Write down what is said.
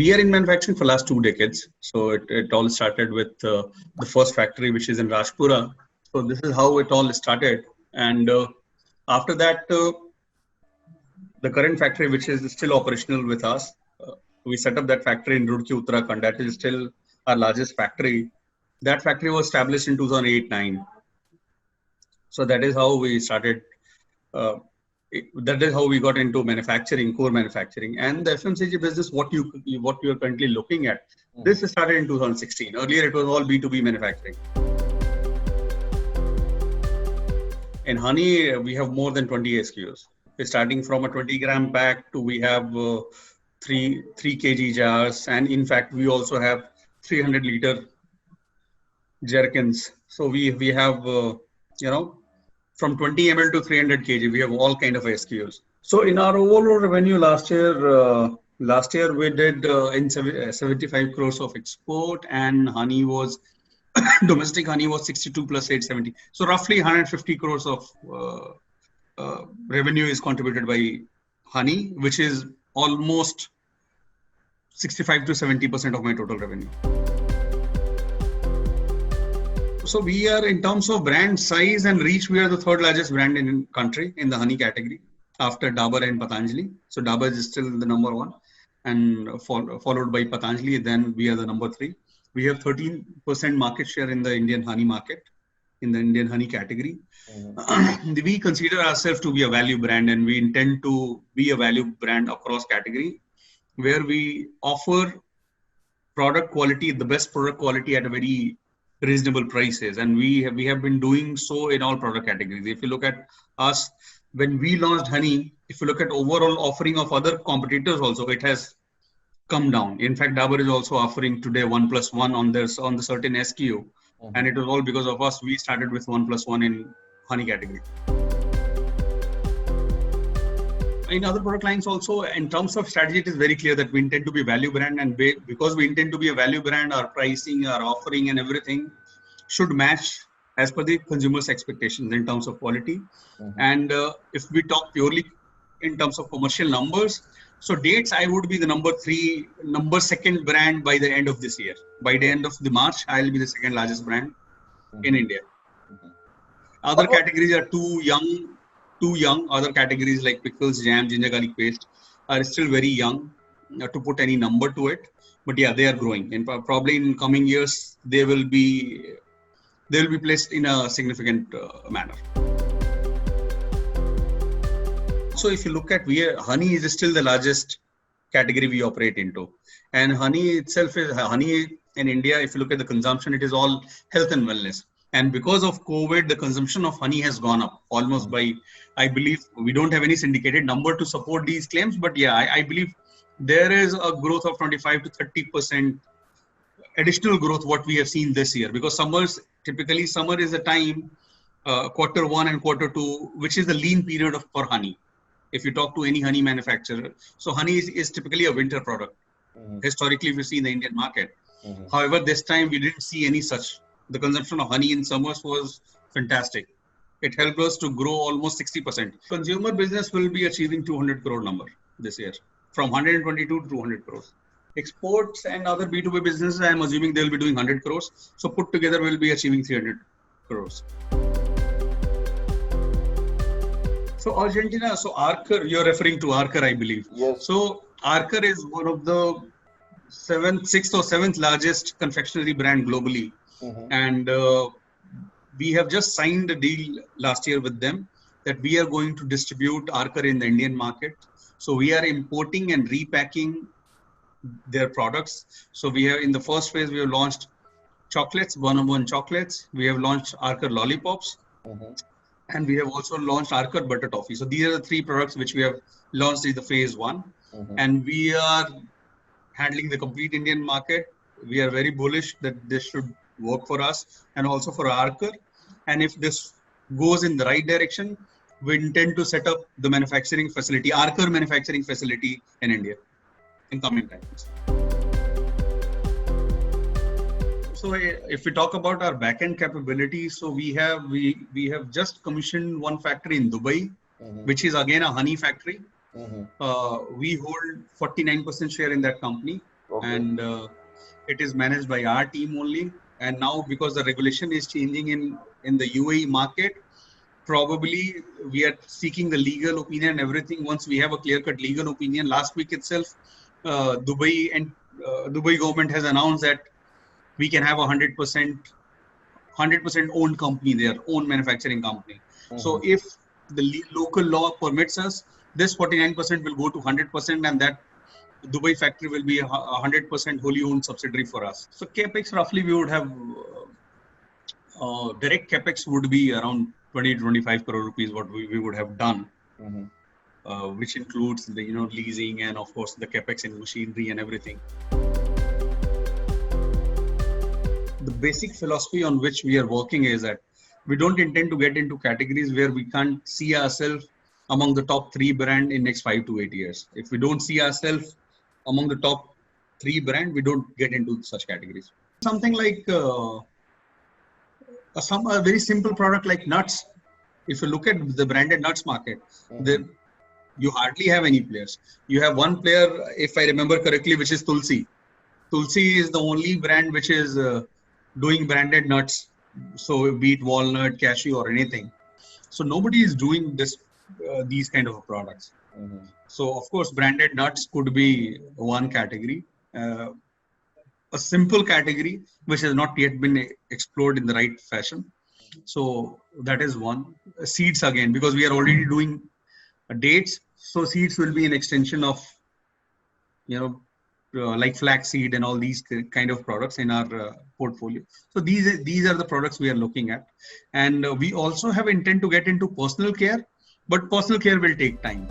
we are in manufacturing for last 2 decades. So it all started with the first factory, which is in Rajpura. So this is how it all started. And after that, the current factory, which is still operational with us, we set up that factory in Roorkee, Uttarakhand. That is still our largest factory. That factory was established in 2008-9. So that is how we started. That is how we got into manufacturing, core manufacturing, and the FMCG business. What you are currently looking at, this started in 2016. Earlier, it was all B2B manufacturing. In honey, we have more than 20 SKUs. We're starting from a 20-gram pack to we have 3 kg jars, and in fact, we also have 300-liter jerrycans. So we have from 20 ml to 300 kg, we have all kind of SKUs. So in our overall revenue last year we did 75 crores of export, and honey was domestic honey was 62 plus 870. So roughly 150 crores of revenue is contributed by honey, which is almost 65 to 70% of my total revenue. So we are, in terms of brand size and reach, we are the third largest brand in country in the honey category after Dabur and Patanjali. So Dabur is still the number one, and followed by Patanjali. Then we are the number 3. We have 13% market share in the Indian honey market, in the Indian honey category. We consider ourselves to be a value brand, and we intend to be a value brand across category, where we offer product quality, the best product quality at a very reasonable prices, and we have been doing so in all product categories. If you look at us, when we launched honey, if you look at overall offering of other competitors also, it has come down. In fact, Dabur is also offering today 1+1 on the certain SKU, and it was all because of us. We started with 1+1 in honey category. In other product lines also, in terms of strategy, it is very clear that we intend to be a value brand, and because we intend to be a value brand, our pricing, our offering and everything should match as per the consumer's expectations in terms of quality. And if we talk purely in terms of commercial numbers, so dates, I would be the number 2nd brand by the end of this year. By the end of the March, I will be the second largest brand in India. Other categories are too young. Other categories like pickles, jam, ginger garlic paste are still very young to put any number to it. But yeah, they are growing, and probably in coming years they will be placed in a significant manner. So if you look at, honey is still the largest category we operate into, and honey itself is honey in India. If you look at the consumption, it is all health and wellness. And because of COVID, the consumption of honey has gone up almost by, I believe, we don't have any syndicated number to support these claims, but yeah, I believe there is a growth of 25 to 30% additional growth what we have seen this year. Because summer is a time, Q1 and Q2, which is the lean period for honey. If you talk to any honey manufacturer, so honey is typically a winter product. Historically, if you see in the Indian market. However, this time we didn't see any such. The consumption of honey in summers was fantastic. It helped us to grow almost 60%. Consumer business will be achieving 200 crore number this year, from 122 to 200 crores. Exports and other B2B businesses, I am assuming they will be doing 100 crores. So put together, we will be achieving 300 crores. So Argentina, so Arcor, you're referring to Arcor, I believe. Yes. So Arcor is one of the 6th or 7th largest confectionery brand globally. And we have just signed a deal last year with them that we are going to distribute Arcor in the Indian market. So we are importing and repacking their products. So we have, in the first phase, we have launched chocolates, 101 chocolates. We have launched Arcor lollipops. And we have also launched Arcor butter toffee. So these are the 3 products which we have launched in the phase 1. And we are handling the complete Indian market. We are very bullish that this should work for us and also for Arcor. And if this goes in the right direction, we intend to set up the manufacturing facility, Arcor manufacturing facility in India in coming times. So if we talk about our backend capability, so we have just commissioned one factory in Dubai, which is again a honey factory. We hold 49% share in that company. Okay. and it is managed by our team only. And now, because the regulation is changing in the UAE market, probably we are seeking the legal opinion and everything. Once we have a clear-cut legal opinion, last week itself, Dubai government has announced that we can have 100% owned company there, own manufacturing company. So if the local law permits us, this 49% will go to 100%, and that Dubai factory will be a 100% wholly owned subsidiary for us. So capex, roughly we would have direct capex would be around 20 to 25 crore rupees, what we would have done, which includes the leasing and of course the capex in machinery and everything. The basic philosophy on which we are working is that we don't intend to get into categories where we can't see ourselves among the top 3 brand in next 5 to 8 years. If we don't see ourselves among the top 3 brand, we don't get into such categories. Something like a very simple product like nuts. If you look at the branded nuts market, you hardly have any players. You have one player, if I remember correctly, which is Tulsi. Tulsi is the only brand which is doing branded nuts. So be it walnut, cashew, or anything. So nobody is doing these kind of products. So of course, branded nuts could be one category. A simple category which has not yet been explored in the right fashion. So that is one. Seeds again, because we are already doing dates. So seeds will be an extension of, like flaxseed and all these kind of products in our portfolio. So these are the products we are looking at. And we also have intent to get into personal care, but personal care will take time.